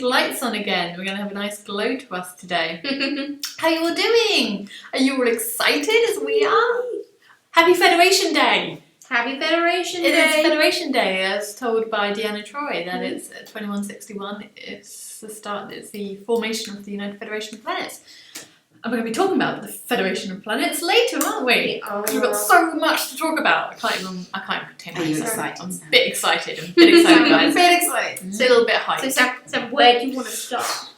lights on again. We're going to have a nice glow to us today. How you all doing? Are you all excited as we are? Happy Federation Day! Happy Federation Day! It is Federation Day, as told by Deanna Troi, that it's 2161. It's the start. It's the formation of the United Federation of Planets. And we're going to be talking about the Federation of Planets later, aren't we? We've got so much to talk about. I can't even contain myself. Are you excited? I'm a bit excited. I'm a bit excited, guys. A bit excited. A little bit hyped. So where do you want to start?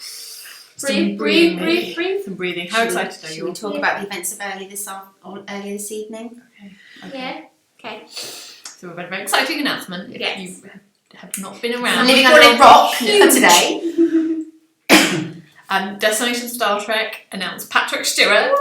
Breathe. Some breathing. How excited are Should you? we talk about the events of earlier this evening? Okay. Yeah. Okay. So we've had a very exciting announcement. If Yes. you have not been around. Living under a rock today. Destination Star Trek announced Patrick Stewart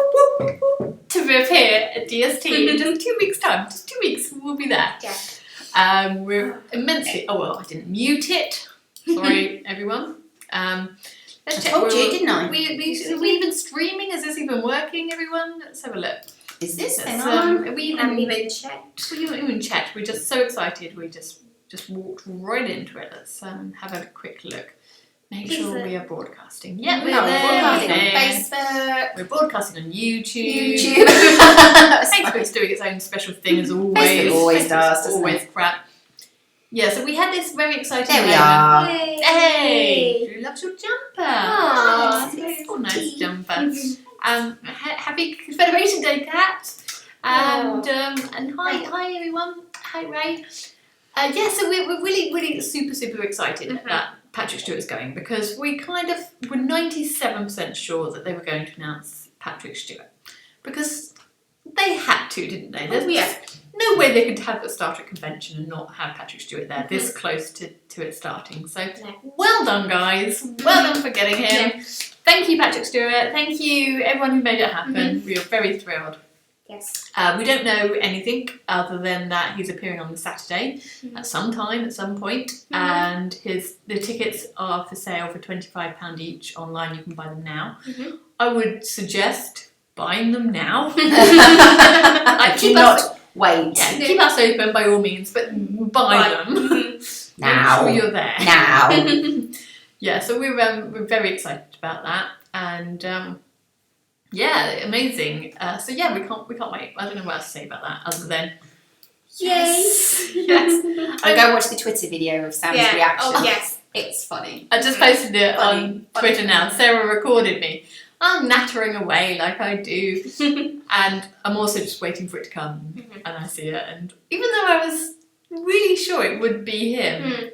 to appear at DST in just 2 weeks' time. Just 2 weeks, we'll be there. Yeah. We're immensely. Oh well, I didn't mute it. Sorry, everyone. Let's I check. told you, didn't I? We even streaming? Is this even working, everyone? Let's have a look. Is this Let's, on? we Haven't even even checked. we haven't even checked. We're just so excited. We just walked right into it. Let's have a quick look. Make sure we are broadcasting. Yeah, we're broadcasting on there. Facebook. We're broadcasting on YouTube. Facebook. Facebook's doing its own special thing as always. Facebook always does, doesn't Always it? crap. Yeah, so we had this very exciting There we moment. are. Hey! Drew loves your jumper. Aw, Oh, nice jumper. Happy Federation Day, Kat. And hi everyone. Hi Ray. Yeah, so we're really super excited that Patrick Stewart's going, because we were 97% sure that they were going to announce Patrick Stewart, because they had to, didn't they? There's no way they could have a Star Trek convention and not have Patrick Stewart there this close to it starting. So well done, guys. Well done for getting him. Thank you, Patrick Stewart. Thank you, everyone who made it happen. We are very thrilled. Yes. We don't know anything other than that he's appearing on the Saturday at some point, and the tickets are for sale for £25 each online. You can buy them now. I would suggest buying them now. Do not wait. Yeah, keep us open by all means, but buy them Now. Make sure you're there Now. Yeah, so we're very excited about that, and yeah, amazing. So yeah, we can't wait. I don't know what else to say about that other than Yes. I'll go watch the Twitter video of Sam's reaction. Oh yes. It's funny. I just posted it on Twitter now. Sarah recorded me. I'm nattering away like I do, and I'm also just waiting for it to come, and I see it. And even though I was really sure it would be him,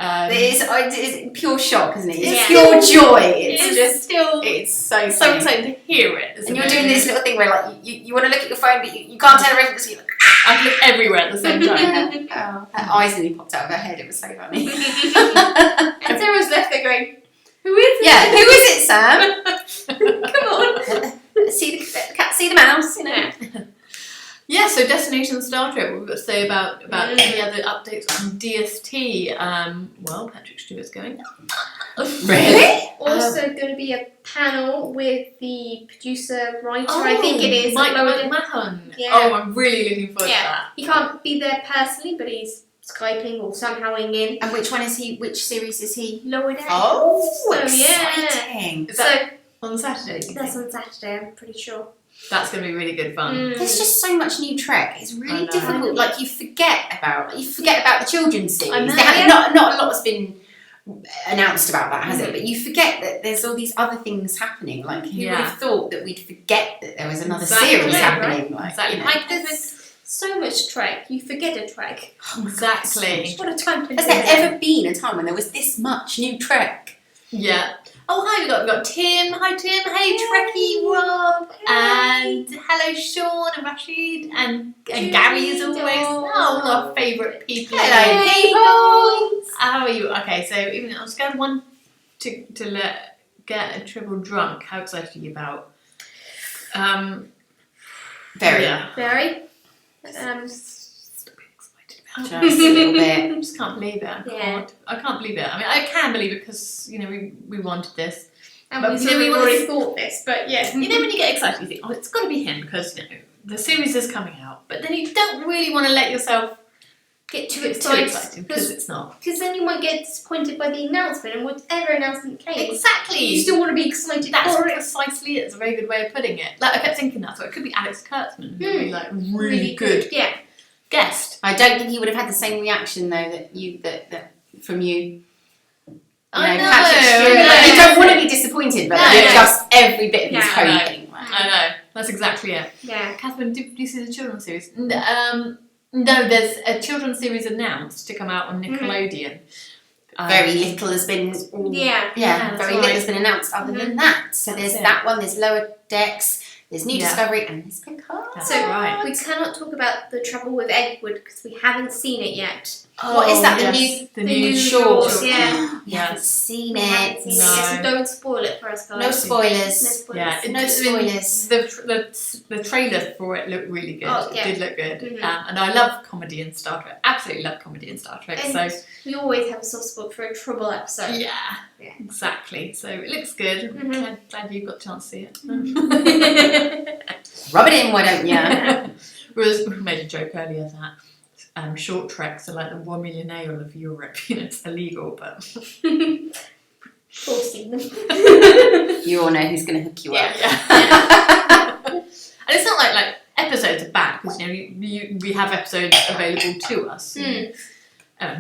it's pure shock, isn't it? It's Yeah. pure joy. It's just still it's so so excited to hear it. And you're doing this little thing where like you want to look at your phone, but you can't turn around because you're like, I look everywhere at the same time. her eyes nearly popped out of her head. It was so funny. And Sarah's left there going, who is it? Yeah, who is it, Sam? Come on. See the cat, see the mouse, you know. Yeah, so Destination Star Trek, what we've got to say about any other updates on DST. Well, Patrick Stewart's going. Really? Also going to be a panel with the producer, writer, I think it is. Mike Loaded. Mahon. Yeah. Oh, I'm really looking forward to that. He can't be there personally, but he's Skyping or somehowing in. And which one is he? Which series is he? Lower Deck. Oh, So, yeah. exciting! Is that on Saturday? That's on Saturday, I'm pretty sure. That's going to be really good fun. There's just so much new Trek. It's I really know. difficult. Like you forget about the children's series. I know. Not a lot has been announced about that, has it? But you forget that there's all these other things happening. Like who would have thought that we'd forget that there was another series happening? Like, Exactly. you know. Like there's so much Trek, you forget a Trek. Exactly. What a time to Has there ever been a time when there was this much new Trek? Yeah. Oh, hi, we've got Tim. Hi, Tim. Hey, Trekkie, Rob. And hello, Sean and Rashid. And Gary, as always. Oh, all our favourite people. Hello, people. How are you? Okay, so even on a scale of 1 to get a triple drunk, how excited are you about? Very. Yeah. Very. Just a bit excited about it. Just a little bit. I just can't believe it. I can't believe it. I mean, I can believe it because, you know, we wanted this. And But, we you know, we've we already wanna- thought this, but yeah. You know when you get excited, you think, oh, it's got to be him because, you know, the series is coming out. But then you don't really want to let yourself get too Too excited. because it's not. Because then you might get disappointed by the announcement, and whatever announcement came, Exactly. you still want to be excited That's for it. precisely it. It's a very good way of putting it. Like I kept thinking that, so it could be Alex Kurtzman, who would be like really good Yeah. guest. I don't think he would have had the same reaction though that from you. I know. Patrick Stewart. Like, you don't want to be disappointed, but just every bit of his hoping. I know. That's exactly it. Yeah. Catherine, did you see the children's series? No, there's a children's series announced to come out on Nickelodeon. Very little has been. Very little has been announced other than that. So there's that one. There's Lower Decks. There's New Discovery, and there's Picard. That's So right. we cannot talk about The Trouble with Edward because we haven't seen it yet. What is that? The The new new short. short, yeah. We haven't seen We haven't it. seen it No. yet, so don't spoil it for us, guys. No spoilers. No spoilers. Yeah, No spoilers. The trailer for it looked really good. Oh, yeah. It did look good. Mhm. And I love comedy in Star Trek. Absolutely love comedy in Star Trek. And So we always have a soft spot for a Trouble episode. yeah, Yeah. exactly. So it looks good. Mhm. Glad you got a chance to see it. Rub it in, why don't you? We made a joke earlier that short treks are like the 1 million ale of Europe. You know, it's illegal, but Forcing them. You all know who's going to hook you up. yeah. And it's not like episodes are bad because we have episodes available to us.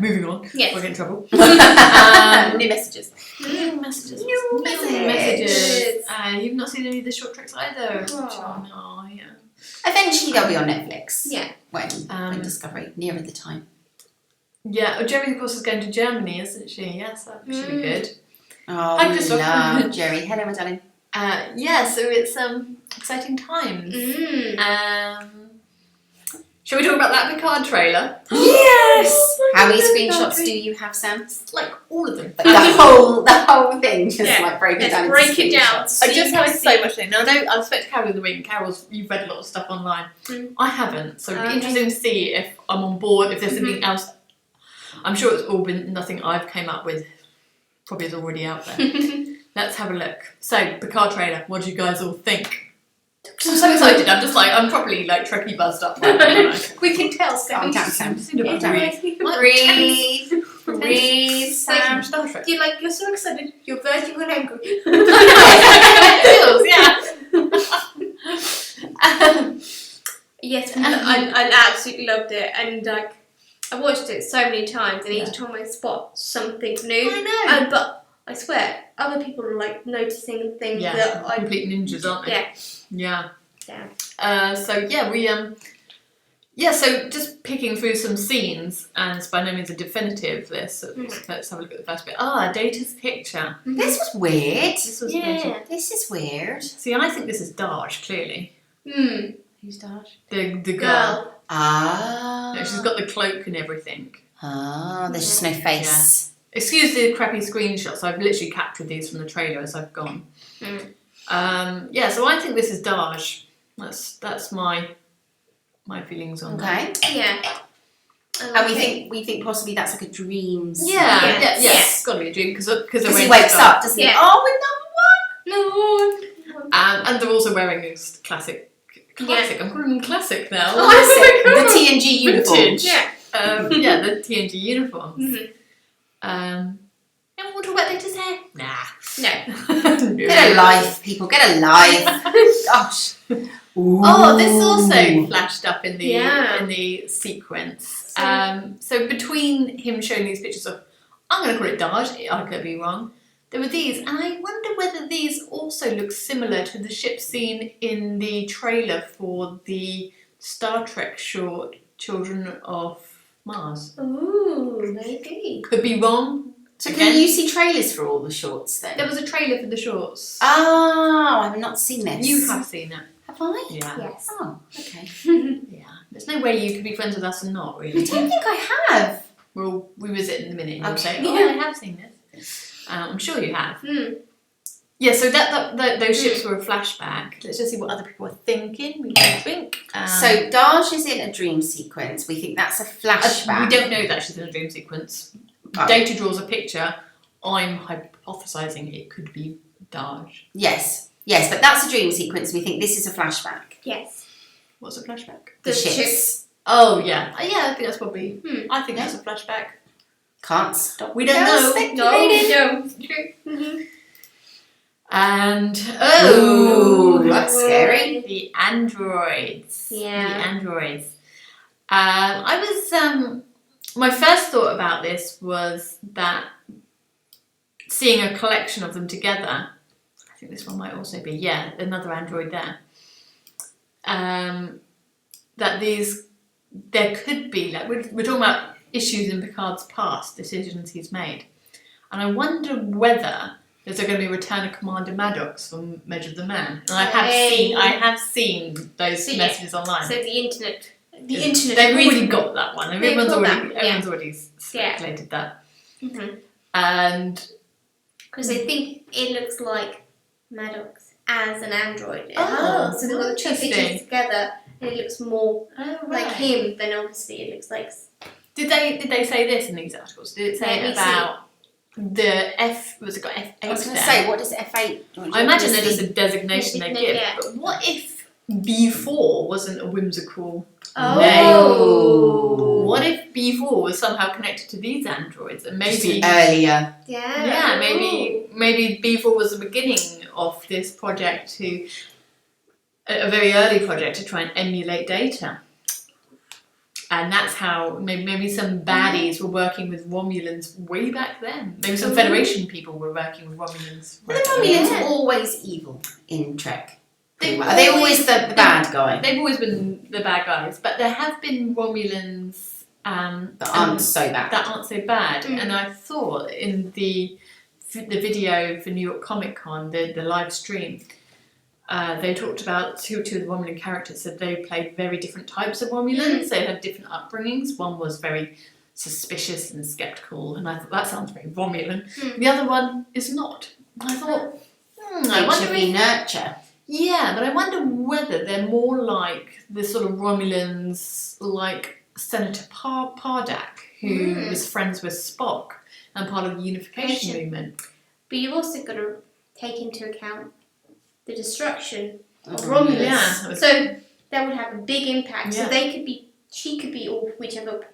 Moving on. Yes. We'll get in trouble. New messages. New messages. New messages. You've not seen any of the short treks either. Oh. No, yeah. Eventually they'll be on Netflix. Yeah. When Discovery, nearer the time. Yeah, Jerry, of course, is going to Germany, isn't she? Yes, that should be good. Oh, Hi, we Christoph. love Jerry. Hello, my darling. Yeah, so it's exciting times. Shall we talk about that Picard trailer? Yes! How many screenshots do you have, Sam? Like all of them. The whole thing, just like break it down into break it down. screenshots. I just have so much thing. Now, I know I spoke to Carol in the week, and Carol's, you've read a lot of stuff online. I haven't, so it'd be interesting to see if I'm on board, if there's something else. I'm sure it's all been nothing I've came up with, probably is already out there. Let's have a look. So, Picard trailer, what do you guys all think? I'm so excited, I'm properly like Trekkie buzzed up right now. We can tell, Calm down, Sam. Breathe. Breathe, Sam. Star Trek. You're so excited, you're verging on angry. Yes, I absolutely loved it, and like I watched it so many times, and each time I spot something new. I know. But I swear, other people are like noticing things Yeah, that I. complete ninjas, aren't they? Yeah. Yeah. So yeah, so just picking through some scenes, and it's by no means a definitive list. So let's have a look at the first bit. Data's picture. This was weird. This was Yeah. This is weird. See, I think this is Dahj, clearly. Who's Dahj? The girl. Ah. Yeah, she's got the cloak and everything. Oh, there's just no face. Excuse the crappy screenshots. I've literally captured these from the trailer as I've gone. So I think this is Dahj. That's my feelings on that. Okay. Yeah. And we think possibly that's like a dream. Yes. It's got to be a dream because he wakes up, doesn't he? Yeah. Oh, with number one. No. And they're also wearing this classic. I'm calling them classic now. Classic. The TNG uniform. Vintage. Yeah. The TNG uniforms. Mm-hmm. And we'll talk about Data's hair. Nah. No. Get a life, people. Get a life. Gosh. Ooh. Oh, this also flashed up in the Yeah. in the sequence. So between him showing these pictures of, I'm going to call it Dahj, I could be wrong, there were these, and I wonder whether these also look similar to the ship scene in the trailer for the Star Trek short Children of Mars. Ooh, maybe. Could be wrong. So Again. can you see trailers for all the shorts then? There was a trailer for the shorts. Oh, I've not seen this. You have seen it. Have I? Yeah. Yes. Oh, okay. Yeah. There's no way you could be friends with us and not, really. I don't think I have. We'll revisit in a minute and you'll say, Okay. I have seen this. I'm sure you have. Mm. Yeah, so that those ships were a flashback. Let's just see what other people are thinking. We don't think. So Dahj is in a dream sequence. We think that's a flashback. We don't know that she's in a dream sequence. Oh. Data draws a picture. I'm hypothesizing it could be Dahj. Yes, but that's a dream sequence. We think this is a flashback. Yes. What's a flashback? The ships. Oh yeah, I think that's probably. I think Yeah. that's a flashback. Can't stop. We don't girls know. speculating. Mm-hmm. And Ooh, that's scary. the androids. Yeah. The androids. I was my first thought about this was that seeing a collection of them together. I think this one might also be another android there. That there could be we're talking about issues in Picard's past, decisions he's made, and I wonder whether there's going to be a return of Commander Maddox from Measure of the Man. And I have seen those messages online. So the internet. They've already got that one. Everyone's got already speculated that. Mm-hmm. And because they think it looks like Maddox as an android. Oh, so they've got the two interesting. pictures together, and it looks more like right. him than obviously it looks like. Did they say this in these articles? Did it say about the F? Was it got F8? I was going to say, what does F8? I imagine they're just a designation they give. Yeah. But what if B4 wasn't a whimsical Oh. name? What if B4 was somehow connected to these androids and maybe earlier? Yeah. Maybe B4 was the beginning of this project a very early project to try and emulate Data. And that's how maybe some baddies were working with Romulans way back then. Maybe some Federation people were working with Romulans. Well, the Romulans are always evil in Trek. Are they always the bad guy? They've always been the bad guys, but there have been Romulans that aren't so bad. And I thought in the video for New York Comic Con, the live stream, they talked about two of the Romulan characters said they played very different types of Romulans. They had different upbringings. One was very suspicious and skeptical, and I thought that sounds very Romulan. The other one is not. I thought, I wonder if nurture. Yeah, but I wonder whether they're more like the sort of Romulans like Senator Pardak, who was friends with Spock and part of the unification movement. But you've also got to take into account the destruction of Romulus. Yeah. So that would have a big impact. Yeah. So she could be, or whichever,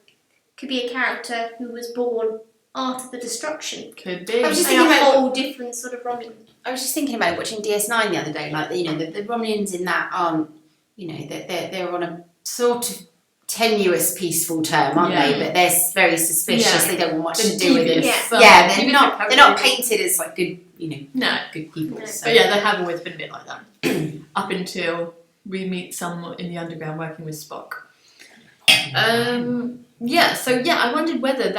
could be a character who was born after the destruction. Could be. I was just And thinking a about whole different sort of Romulan. I was just thinking about watching DS9 the other day. Like, the Romulans in that aren't, they're on a sort of tenuous, peaceful term, aren't they? But they're very suspicious. Yeah. They don't want much They're to do with it. devious. Yeah, they're not painted as like good, No. good people. No. So. But yeah, they have always been a bit like that. Up until we meet someone in the underground working with Spock. I wondered whether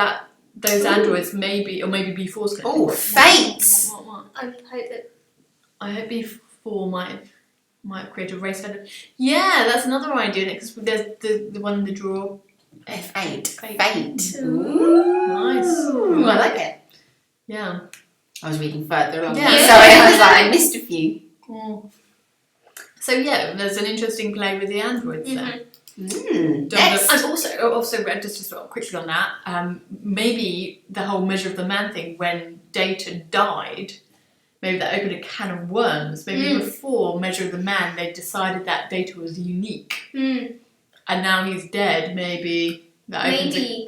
those androids maybe B4's going to Oh, fate! What? I hope that. I hope B4 might create a race fender. Yeah, that's another idea, because there's the one in the drawer. F8. Fate. Fate. Ooh. Nice. Ooh, I like it. Yeah. I was reading further along. Yeah. Sorry, I was like, I missed a few. So yeah, there's an interesting play with the androids there. Next. And also just quickly on that, maybe the whole Measure of the Man thing, when Data died, maybe that opened a can of worms. Maybe before Measure of the Man, they decided that Data was unique. And now he's dead, maybe that opens a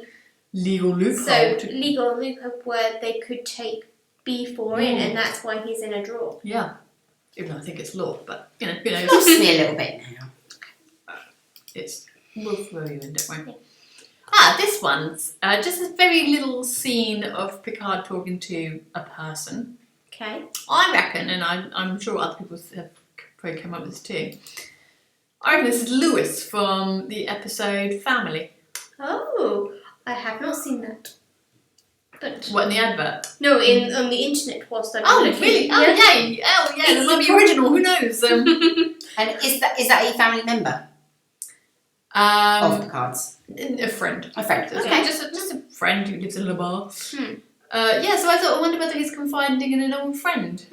legal loophole. So, legal loophole where they could take B4 in, and that's why he's in a drawer. Yeah. Even though I think it's law, but, who knows. Lost me a little bit now. We'll throw you in, don't worry. Yeah. This one's just a very little scene of Picard talking to a person. Okay. I reckon, and I'm sure other people have probably come up with this too. I reckon this is Lewis from the episode Family. Oh, I have not seen that. But What, in the advert? no, on the internet whilst I'm looking. Really? Oh, yay! Oh, yeah, it might be original, who knows? And is that a family member of Picard's? A friend. A friend. So Okay. just a friend who lives in Le Bar. So I wonder whether he's confiding in an old friend.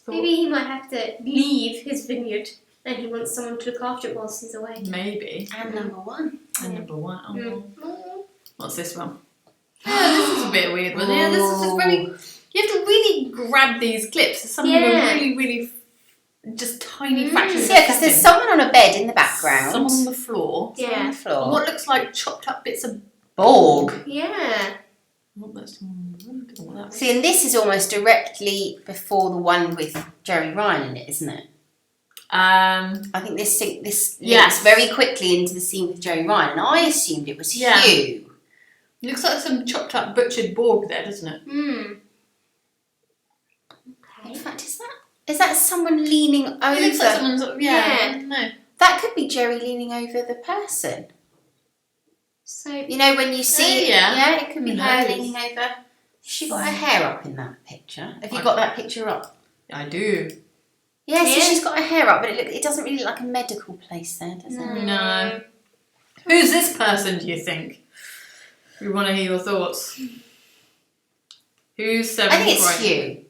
Maybe he might have to leave his vineyard and he wants someone to look after it whilst he's away. Maybe. And number one. And number one. Oh. What's this one? Yeah, this is a bit weird one. Yeah, this is just very... You have to really grab these clips. Some of them are really, really just tiny fractions. Yeah, because there's someone on a bed in the background. Someone on the floor. Someone on Yeah. the floor. And what looks like chopped up bits of Borg. Yeah. I don't know what that was. See, and this is almost directly before the one with Jerry Ryan in it, isn't it? I think this links very quickly into the scene with Jerry Ryan, and I assumed it was Hugh. It looks like some chopped up butchered Borg there, doesn't it? Hmm. In fact, is that someone leaning over? It looks like someone's Yeah. I don't know. That could be Jerry leaning over the person. So You know, when you see it could be Who her knows? leaning over. Has she got her hair up in that picture? Have you got that picture up? I do. Yeah, so Yeah. she's got her hair up, but it doesn't really look like a medical place there, does it? No. Who's this person, do you think? We want to hear your thoughts. Who's Seven? I think it's Croydon? Hugh.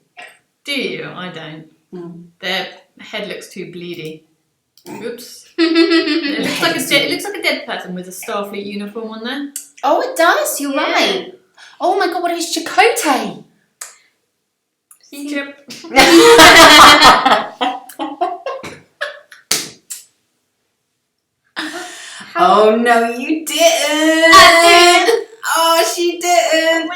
Do you? I don't. Mm. Their head looks too bleedy. Oops. It looks like a dead person with a Starfleet uniform on there. Oh, it does. You're right. Oh my God, what is Chakotay? Egypt. Oh no, you didn't. I did. Oh, she didn't.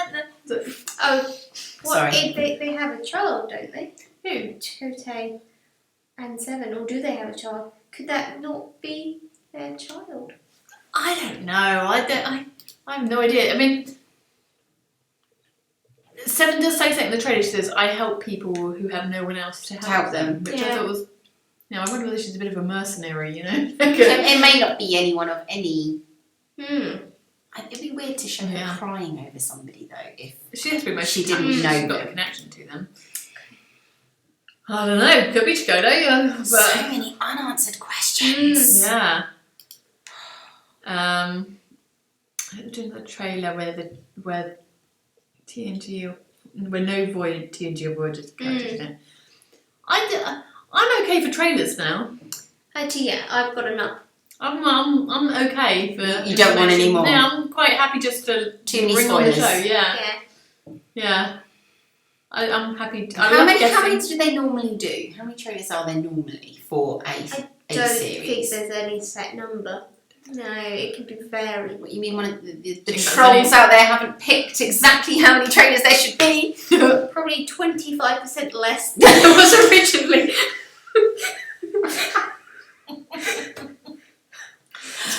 What Sorry. if they have a child, don't they? Who? Chakotay and Seven, or do they have a child? Could that not be their child? I don't know. I have no idea. I mean, Seven does say something in the trailer. She says, "I help people who have no one else to help them," which I Yeah. thought was. I wonder whether she's a bit of a mercenary. It may not be anyone of any. It'd be weird to show Yeah. her crying over somebody though, if She has to be most She didn't she's know got a them. connection to them. I don't know. Could be Chakotay, yeah. But so many unanswered questions. yeah. Doing the trailer where TNG where no void TNG or Voyager's characters in it. I'm okay for trailers now. Actually, yeah, I've got enough. I'm okay for. You don't want any more? Yeah, I'm quite happy just to Too many bring on the spoilers. show. Yeah, Yeah. yeah. I'm happy. How many do they normally do? How many trailers are there normally for a Don't series? think there's any set number. No, it can be varied. What you mean? One of the Think that's trolls any- out there haven't picked exactly how many trailers there should be. Probably 25% less than there was originally.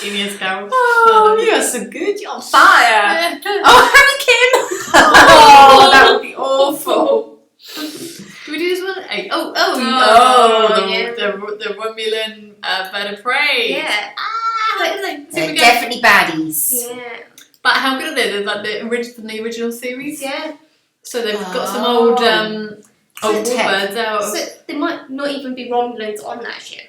Genius, Carol. Oh, you are so good. You're on fire. Oh, Hurricane. Oh, That would be awful. Do we do this one? Oh, yeah. the Romulan bird of prey. Yeah. They're definitely baddies. Yeah. But how good are they? They're like from the original series. Yeah. So they've got some old So tech. warbirds out. So there might not even be Romulans on that ship.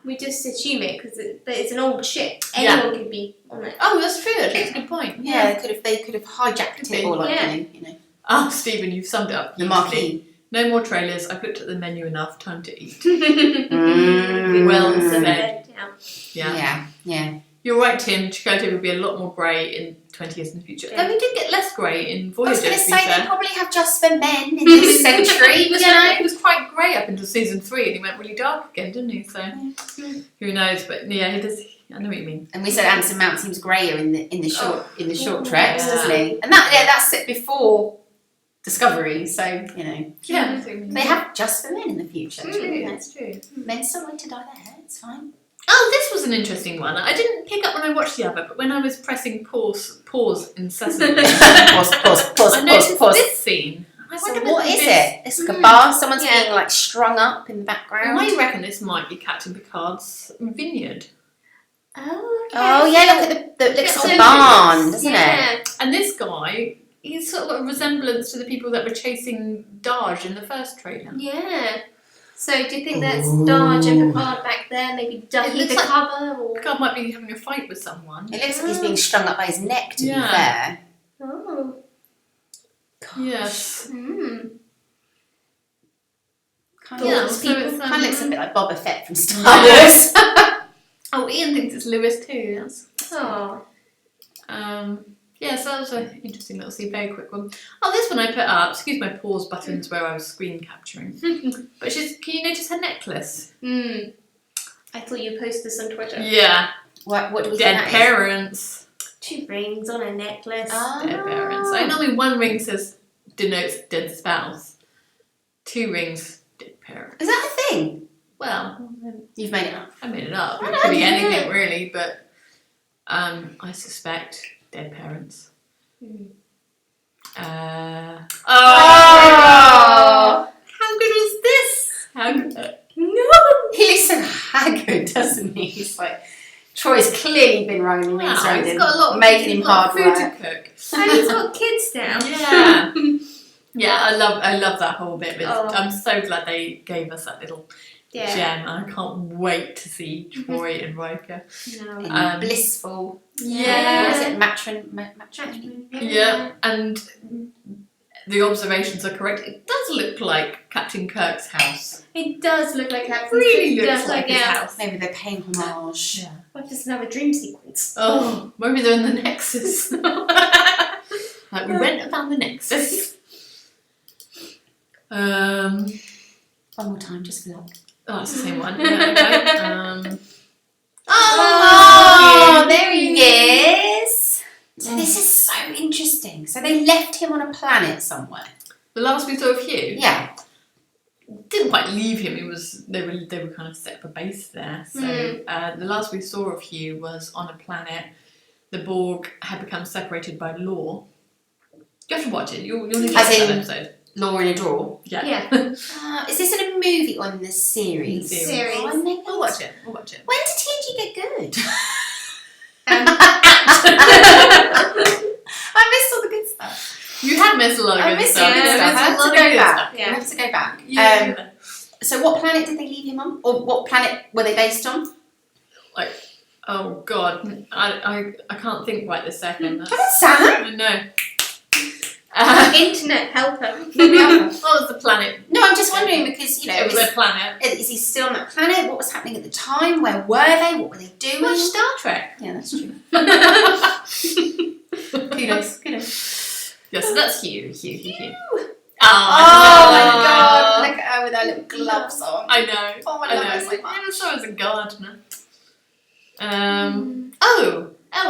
We just assume it because it's an old ship. Anyone could be on it. Oh, that's true. That's a good point. Yeah, they could have hijacked it, or like Yeah. you know, Oh, Stephen, you've summed it up. the beautifully. marquee. No more trailers. I've looked at the menu enough. Time to eat. Mm. Well So said. yeah. Yeah. You're right, Tim. Chakotay would be a lot more grey in 20 years in the future. Yeah. Though we did get less grey in I Voyager. was going to to be say they fair. probably have just for men in this century, you know. He was quite grey up until season 3, and he went really dark again, didn't he? So who knows? But yeah, he does. I know what you mean. And we said Anson Mount seems greyer in the short Oh, treks, yeah. doesn't he? And that's it before Discovery, so you know Yeah, they have just for men in the future. true. That's true. Men still like to dye their hair. It's fine. Oh, this was an interesting one. I didn't pick up when I watched the other, but when I was pressing pause incessantly, I noticed this scene. I So wonder what whether is this- it? It's like a bar. Someone's Yeah. being like strung up in the background. I reckon this might be Captain Picard's vineyard. Oh, okay. Oh yeah, look at the looks Yeah, like a so barn, doesn't it? Yeah. And this guy, he's sort of got a resemblance to the people that were chasing Dahj in the first trailer. Yeah. So do you think that's Dahj and Picard back there? Maybe ducking looks the like- cover? Or... Picard might be having a fight with someone. It looks like he's being strung up by his neck. To Yeah. be fair. Oh. Yes. Kind Yeah, of, so it's, kind of looks a bit like Boba Fett from Star Yeah. Wars. Oh, Ian thinks it's Lewis too. That's Oh. Yeah, so that was an interesting little scene, very quick one. Oh, this one I put up. Excuse my pause buttons where I was screen capturing. But can you notice her necklace? I thought you posted this on Twitter. Yeah. What do we Dead think that parents. 2 rings on a necklace. Dead parents. I normally 1 ring denotes dead spouse. 2 rings, dead parents. Is that a thing? Well, You've made it up. I made it up. I It could be know. anything really, but I suspect dead parents. Oh! How good was this? How good? No! He looks so haggard, doesn't he? He's like, Troy's clearly been running rings Wow, around he's him, got a lot of making him he's got hard food work. to cook. And he's got kids now. Yeah. Yeah, I love that whole bit. Oh. I'm so glad they gave us that little Yeah. gem. I can't wait to see Troi and Riker. No. Blissful. Yeah. What is it? Matrimony? Yeah, and the observations are correct. It does look like Captain Kirk's house. It does look like that. Really looks like his yeah. house. Maybe they're paying homage. Yeah. What if it's another dream sequence? Oh, maybe they're in the Nexus. Like we went and found the Nexus. One more time, just for luck. Oh, it's the same one. Yeah, okay. Oh, there he is. So this is so interesting. So they left him on a planet somewhere. The last we saw of Hugh. Yeah. Didn't quite leave him. They were kind of set up a base there. So the last we saw of Hugh was on a planet. The Borg had become separated by law. You have to watch it. You'll need to watch that episode. Law in a Drawer. Yeah. Yeah. Is this in a movie or in the series? Series. Oh, maybe We'll watch it. We'll watch it. When did TNG get good? I missed all the good stuff. You have missed a lot of I good missed stuff. all the good You stuff. I missed a have lot to of go good back. stuff. I have to go back. Yeah. So what planet did they leave him on? Or what planet were they based on? Like, oh god, I can't think right this second. Come on, Sam. I know. Internet helper. What was the planet? No, I'm just wondering because, you know, It was a planet. is he still on that planet? What was happening at the time? Where were they? What were they doing? Watch Star Trek. Yeah, that's true. Kudos. Yeah, so that's Hugh. Oh my god, look at her with her little gloves on. I know. Oh, I love her so much. Never saw her as a gardener.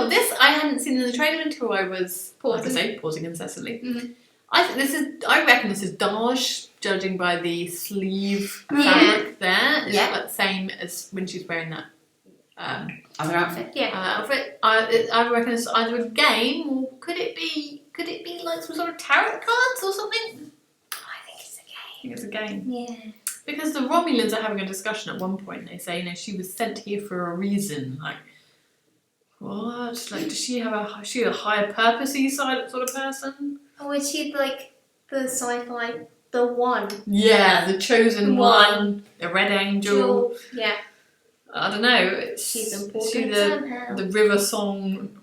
This I hadn't seen in the trailer until I was pausing incessantly. Mm-hmm. I reckon this is Dahj, judging by the sleeve Yeah. fabric there. It's Yeah. like the same as when she's wearing that Other outfit? outfit. I reckon it's either a game or could it be like some sort of tarot cards or something? I think it's a I think it's a game. Yeah. Because the Romulans are having a discussion at one point. They say, she was sent here for a reason. Like, what? Like, does she have a higher purposey side sort of person? Oh, is she like the sci-fi, the one? Yeah, the chosen one, the Red Angel. Jewel. Yeah. I don't know. She's Is important she somehow. the River Song?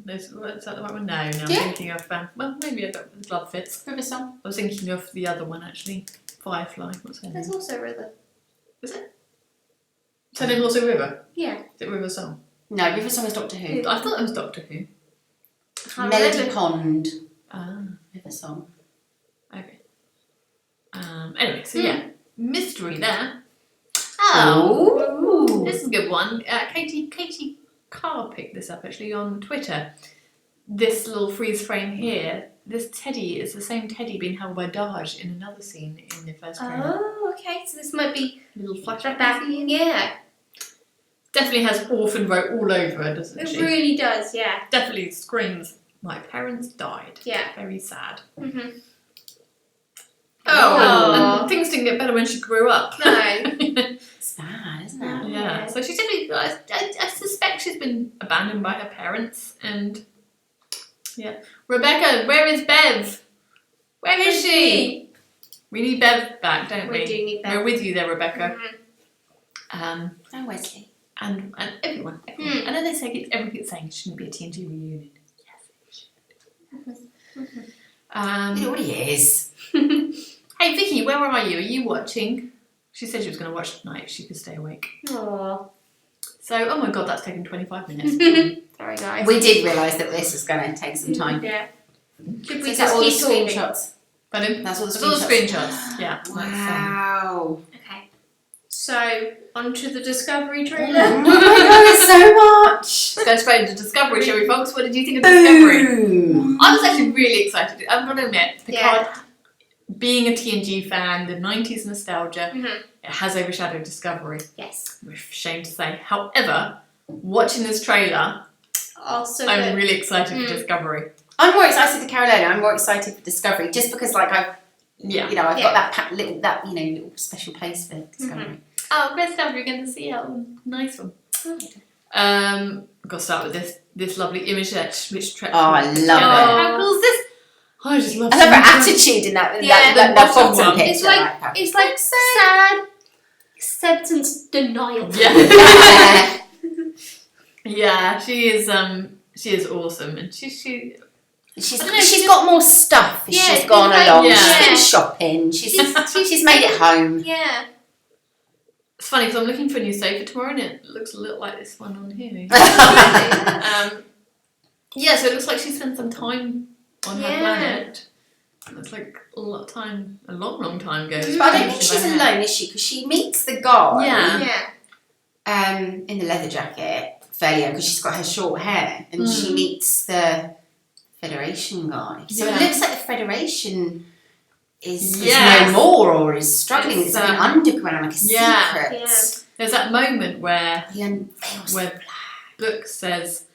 Is that the right one? No, I'm thinking of well, maybe I don't. The glove fits. River Song. I was thinking of the other one actually. Firefly. What's her name? There's also a river. Is it? Is her name also River? Yeah. Is it River Song? No, River Song is Doctor Who. I thought it was Doctor Who. Melody Pond. Ah, River Song. okay. Anyway, so yeah, mystery there. Oh. This is a good one. Katie Carr picked this up actually on Twitter. This little freeze frame here. This teddy is the same teddy being held by Dahj in another scene in the first trailer. Oh, okay. So this might be Little flashback. back. Yeah. Definitely has orphan wrote all over her, doesn't It she? really does. Yeah. Definitely screams, my parents died. Yeah. Very sad. Mm-hmm. And things didn't get better when she grew up. No. It's bad, isn't it? Yeah, so she's definitely, I suspect she's been abandoned by her parents, and yeah. Rebecca, where is Bev? Where is she? We need Bev back, don't we? We do need Bev. We're with you there, Rebecca. Mm-hmm. Oh, Wesley. And everyone. I know everyone keeps saying it shouldn't be a TNT reunion. Yes, it should. It already is. Hey Vicky, where are you? Are you watching? She said she was going to watch tonight if she could stay awake. Aww. So, oh my god, that's taken 25 minutes. Sorry, guys. We did realise that this was going to take some time. Yeah. Should So we is that just all the keep talking? screenshots? Pardon? That's all the That's all the screenshots. screenshots. Yeah. Wow. Okay. So, onto the Discovery Oh trailer. my god, it's so much. Let's go straight into Discovery, shall we, folks? What did you think of Discovery? Boom. I was actually really excited. I'm going to admit, Picard, Yeah. being a TNG fan, the 90s nostalgia, Mhm. it has overshadowed Discovery. Yes. We're ashamed to say. However, watching this trailer, Also, I'm really excited for Discovery. I'm more excited for Carolina. I'm more excited for Discovery, just because like I've got that little special place for Discovery. Oh, great stuff! You're going to see it. Nice one. I've got to start with this lovely image which Trekkie. Oh, I love it. How cool is this? I just love. I love her attitude in that. Yeah, that bottom bottom one. picture. It's like sad acceptance denial. Yeah. Yeah, she is awesome, and She's got more stuff as Yeah, she's gone like- along. yeah. She's been shopping. She's made it home. Yeah. It's funny because I'm looking for a new sofa tomorrow, and it looks a little like this one on here. Yeah, so it looks like she spent some time on her planet. It's like a lot of time, a long time ago. But I don't think she's alone, is she? Because she meets the guy. Yeah. In the leather jacket fairly because she's got her short hair, and she meets the Federation guy. So it looks like the Federation is no more or is struggling. It's like an underground, like a secret. Yeah. There's that moment where He unveils where Book says,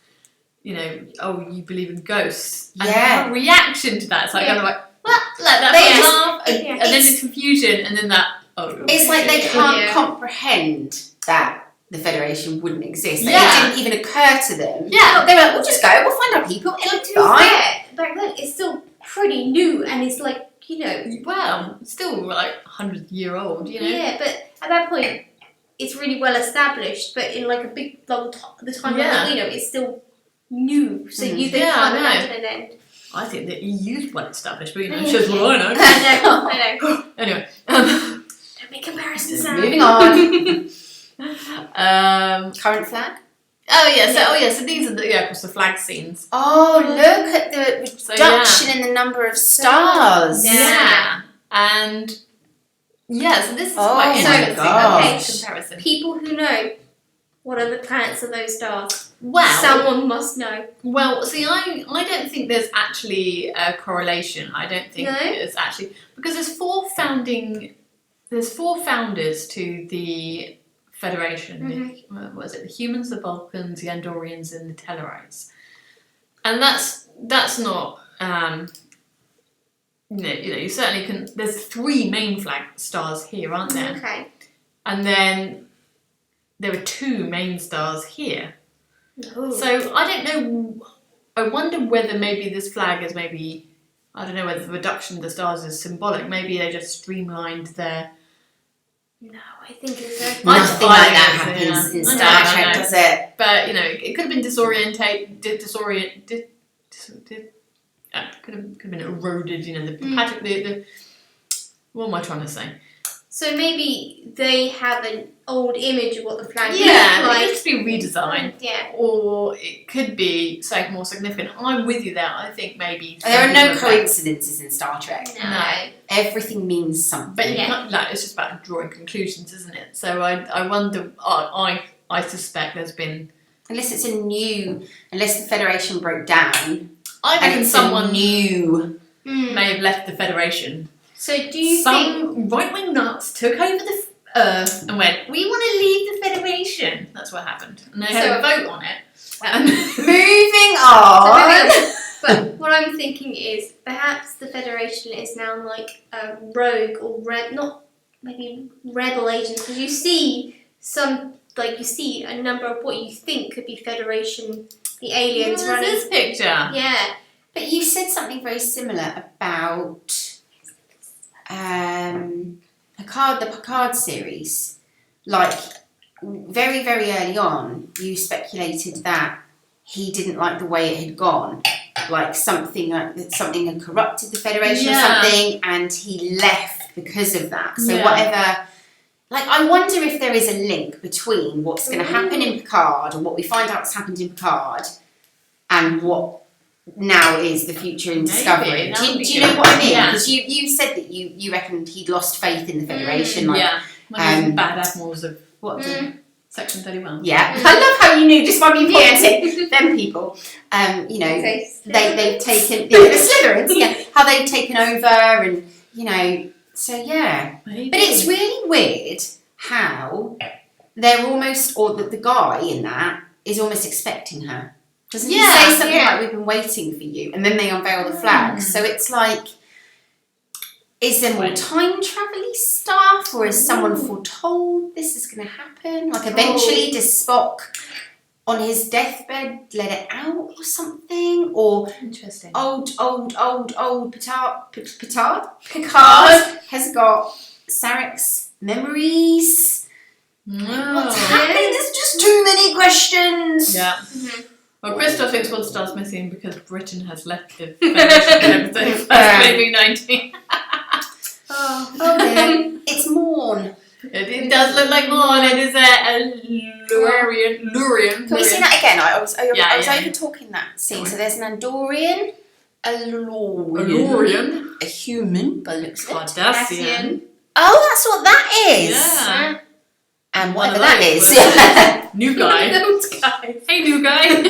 you know, oh, you believe in ghosts. And Yeah. her reaction to that, it's like kind of like, what? Like that They laugh, and then the confusion, and then that, oh. It's like they can't Yeah. comprehend that the Federation wouldn't exist. Like, Yeah. it didn't even occur to them. Yeah. They were like, we'll just go, we'll find our people, it'll be fine. Yeah. Back then, it's still pretty new, and it's like, you know. Well, still like 100-year-old, you know. Yeah, but at that point, it's really well established. But in like a big long the time, you know, it's still new. So they can't imagine an end. I think the EU's well established, but you know, Yeah. she says, well, I know. I know. Anyway. Don't make comparisons now. Moving on. Current flag? So these are of course the flag scenes. Oh, look at the reduction in the number of stars. Yeah. And so this is quite my interesting. gosh. Comparison. People who know what are the planets of those stars. Well, Someone must know. Well, see, I don't think there's actually a correlation. I don't think it's actually because there's four founders to the Federation. What was it? The humans, the Vulcans, the Andorians, and the Tellarites. And that's not. You certainly can. There's three main flag stars here, aren't there? Okay. And then there are two main stars here. Ooh. So I don't know. I wonder whether maybe this flag is maybe. I don't know whether the reduction of the stars is symbolic. Maybe they just streamlined their. No, I think it's a... Nothing like that happens in Star Trek, does it? But it could have been could have been eroded. The what am I trying to say? So maybe they have an old image of what the flag Yeah, looks it like. could just be redesigned. Yeah. Or it could be something more significant. I'm with you there. I think maybe There are no coincidences in Star Trek. No. Everything means something. But you can't, it's just about drawing conclusions, isn't it? So I wonder. I suspect there's been. Unless the Federation broke down. I reckon And someone new. may have left the Federation. So do you think... Some right-wing nuts took over the Earth and went, we want to leave the Federation. That's what happened. And they had a vote on it. Moving on. But what I'm thinking is perhaps the Federation is now like a rogue or maybe rebel agents, because you see a number of what you think could be Federation, the aliens Where's running. this picture? Yeah. But you said something very similar about the Picard series. Like, very, very early on, you speculated that he didn't like the way it had gone. Like something had corrupted the Federation or something, and he left because of that. So whatever like, I wonder if there is a link between what's going to happen in Picard, or what we find out has happened in Picard, and what now is the future in Discovery. Do you know what I mean? Because you said that you reckoned he'd lost faith in the Federation. Like, bad admirals of Section 31. Yeah, I love how you knew just by me pointing. Them people, you know, they've taken the Slytherins. How they've taken over, and you know, so yeah. Maybe. But it's really weird how they're almost, or the guy in that is almost expecting her. Doesn't he say something like, "We've been waiting for you," and then they unveil the flags. So it's like, is there more time travel-y stuff, or is someone foretold this is going to happen? Like, eventually, does Spock on his deathbed let it out or something? Or interesting. Old Picard has got Sarek's memories. What's happening? There's just too many questions. Yeah. Mm-hmm. Well, Christoph thinks one star's missing because Britain has left the Federation maybe 19. Oh dear. It's Morn. It does look like Morn. It is a Lurian. Can we see that again? I was over talking that scene. So there's an Andorian, a Lurian, a human, by the looks of it. Cardassian. Oh, that's what that is. Yeah. And whatever that is. New guy. Those guys. Hey, new guy.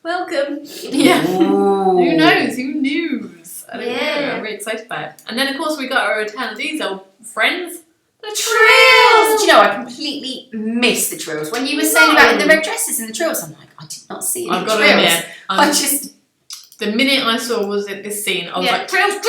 Welcome. Yeah. Who knows? Who knows? I don't know. Yeah. I'm really excited about it. And then, of course, we got our return of these old friends. The Trills! Do you know, I completely missed the Trills. When you were saying about the red dresses and the Trills, I'm like, I did not see any Trills. I just... The minute I saw was it this scene, I was like, Trills!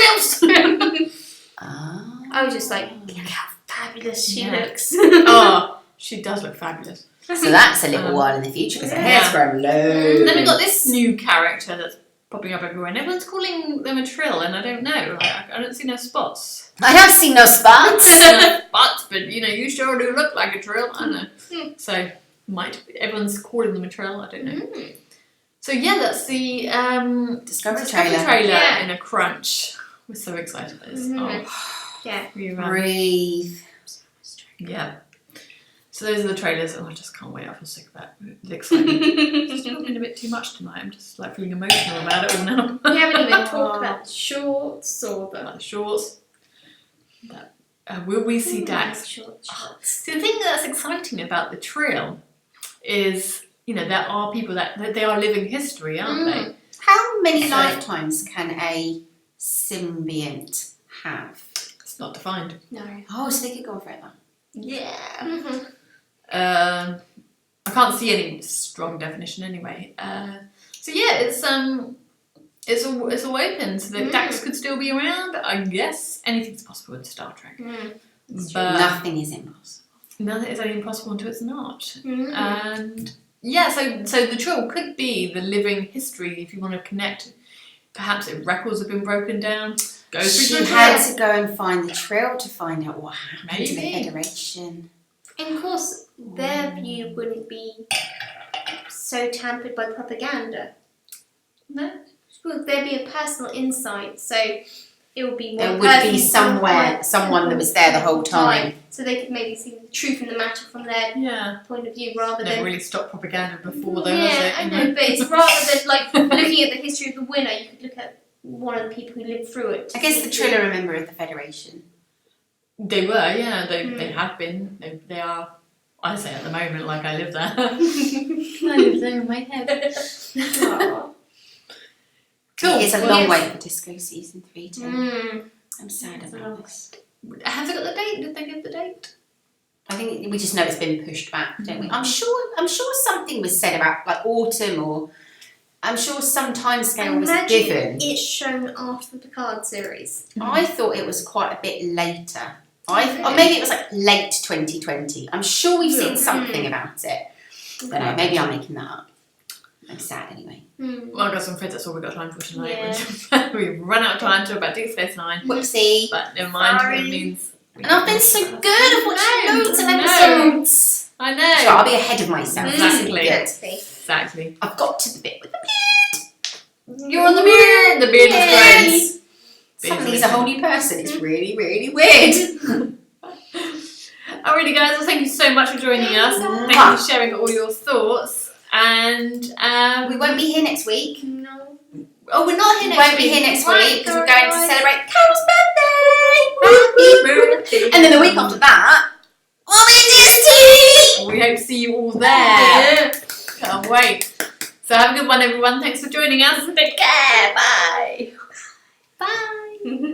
I was just like, look how fabulous she looks. Oh, she does look fabulous. So that's a little while in the future because her hair's grown low. And then we've got this new character that's popping up everywhere, and everyone's calling them a Trill, and I don't know. I don't see no spots. I have seen no spots. But you know, you sure do look like a Trill. I know. So everyone's calling them a Trill. I don't know. So yeah, that's the Discovery trailer in a crunch. We're so excited about this. Yeah. Breathe. Yeah. So those are the trailers. Oh, I just can't wait. I feel sick of that. It's exciting. It's just been a bit too much tonight. I'm just like feeling emotional about it all now. We haven't even talked about the shorts or the shorts. Will we see Dahj? See, the thing that's exciting about the Trill is, you know, there are people that they are living history, aren't they? How many lifetimes can a symbiont have? It's not defined. No. Oh, so they could go on forever. Yeah. I can't see any strong definition anyway. So yeah, it's all open, so that Dax could still be around. I guess anything's possible with Star Trek. But nothing is impossible. Nothing is only impossible until it's not. And yeah, so the Trill could be the living history if you want to connect. Perhaps if records have been broken down. She had to go and find the Trill to find out what happened to the Federation. And of course, their view wouldn't be so tampered by propaganda. No. Well, there'd be a personal insight, so it would be more. There would be someone that was there the whole time. So they could maybe see the truth in the matter from their point of view rather than... Never really stopped propaganda before though, has it? I know, but it's rather than like looking at the history of the winner, you could look at one of the people who lived through it. I guess the Trill are a member of the Federation. They were, yeah. They have been. They are. I say at the moment, like I live there. I live there in my head. Cool. It's a long wait for Disco Season 3 too. I'm sad about this. Have they got the date? Did they give the date? I think we just know it's been pushed back, don't we? I'm sure something was said about like autumn, or I'm sure some timescale was given. It's shown after the Picard series. I thought it was quite a bit later. Or maybe it was like late 2020. I'm sure we've seen something about it. But no, maybe I'm making that up. I'm sad anyway. Well, I got some friends. That's all we've got time for tonight. Yeah. We've run out of time to about DS9. Whoopsie. But never mind. That means. And I've been so good. I've watched loads of episodes. I know. So I'll be ahead of myself. Exactly. Exactly. I've got to the bit with the beard. You're on the beard. The beard is great. Suddenly he's a whole new person. It's really, really weird. All Alrighty guys, well thank you so much for joining us. Thank you for sharing all your thoughts. And we won't be here next week. No. Oh, we're not here next week. We won't be here next week because we're going to celebrate Carol's birthday. Happy birthday. And then the week after that, we'll be at DS9. We hope to see you all there. Can't wait. So have a good one everyone. Thanks for joining us. Take care. Bye. Bye.